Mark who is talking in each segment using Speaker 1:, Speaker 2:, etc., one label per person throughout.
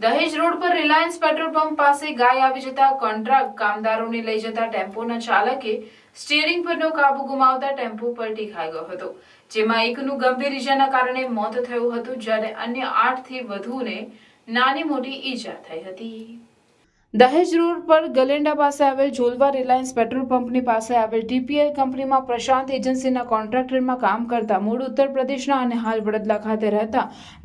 Speaker 1: દહેજ રોડ પર Reliance petrol pump પાસે ગાય આવી જતા કોન્ટ્રાક્ટ કામદારોને લઈ જતા ટેમ્પોના ચાલકે સ્ટીયરિંગ પરનો કાબુ ગુમાવતા ટેમ્પો પલટી ખાઈ ગયો હતો, જેમાં એકનું ગંભીર ઈજાના કારણે મોત થયું હતું, જ્યારે અન્ય 8 થી વધુને નાની મોટી ઈજા થઈ હતી। દહેજ રોડ પર ગલેન્ડા પાસે આવેલ જોલવા રિલાયન્સ પેટ્રોલ પંપની પાસે આવેલ ટીપીએલ કંપનીમાં પ્રશાંત એજન્સીના કોન્ટ્રાક્ટરમાં કામ કરતા મૂળ ઉત્તર પ્રદેશના અને હાલ વડોદરા ખાતે રહેતા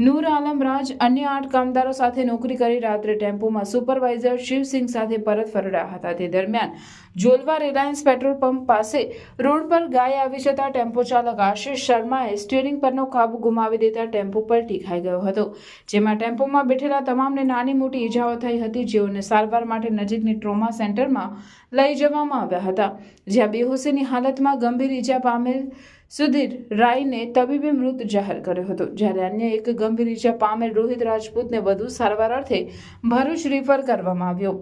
Speaker 1: નૂર આલમ રાજ અન્ય 8 કામદારો સાથે નોકરી કરી રાત્રે ટેમ્પોમાં સુપરવાઇઝર શિવસિંહ સાથે પરત ફરી રહ્યા હતા। તે દરમિયાન જોલવા રિલાયન્સ પેટ્રોલ પંપ પાસે રોડ પર ગાય આવી જતા ટેમ્પો ચાલક આશિષ શર્માએ સ્ટીયરિંગ પરનો કાબુ ગુમાવી દેતા ટેમ્પો પલટી ખાઈ ગયો હતો, જેમાં ટેમ્પોમાં બેઠેલા તમામને નાની મોટી ઈજાઓ થઈ હતી, જેઓને સારવાર માટે નજીકની ટ્રોમા સેન્ટરમાં લઈ જવામાં આવ્યા હતા, જ્યાં બેહોશીની હાલતમાં ગંભીર ઈજા પામેલ સુધીર રાયને તબીબે મૃત જાહેર કર્યો હતો, જ્યારે અન્ય એક ગંભીર ઈજા પામેલ રોહિત રાજપૂતને વધુ સારવાર અર્થે ભરૂચ રિફર કરવામાં આવ્યો।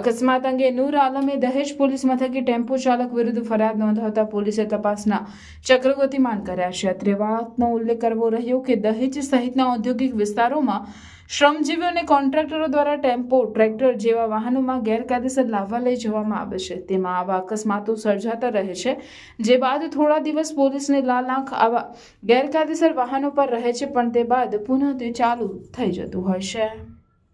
Speaker 1: અકસ્માત અંગે નૂર આલમે દહેજ પોલીસ મથકે ટેમ્પો ચાલક વિરુદ્ધ ફરિયાદ નોંધાવતા પોલીસે તપાસના ચક્ર ગતિમાન કર્યા છે। અત્રે વાતનો ઉલ્લેખ કરવો રહ્યો કે દહેજ સહિતના ઔદ્યોગિક વિસ્તારોમાં શ્રમજીવીઓ અને કોન્ટ્રાક્ટરો દ્વારા ટેમ્પો, ટ્રેક્ટર જેવા વાહનોમાં ગેરકાયદેસર લાવવા લઈ જવામાં આવે છે, તેમાં આવા અકસ્માતો સર્જાતા રહે છે, જે બાદ થોડા દિવસ પોલીસને લાલ આંખ આવા ગેરકાયદેસર વાહનો પર રહે છે, પણ તે બાદ પુનઃ તે ચાલુ થઈ જતું હોય છે।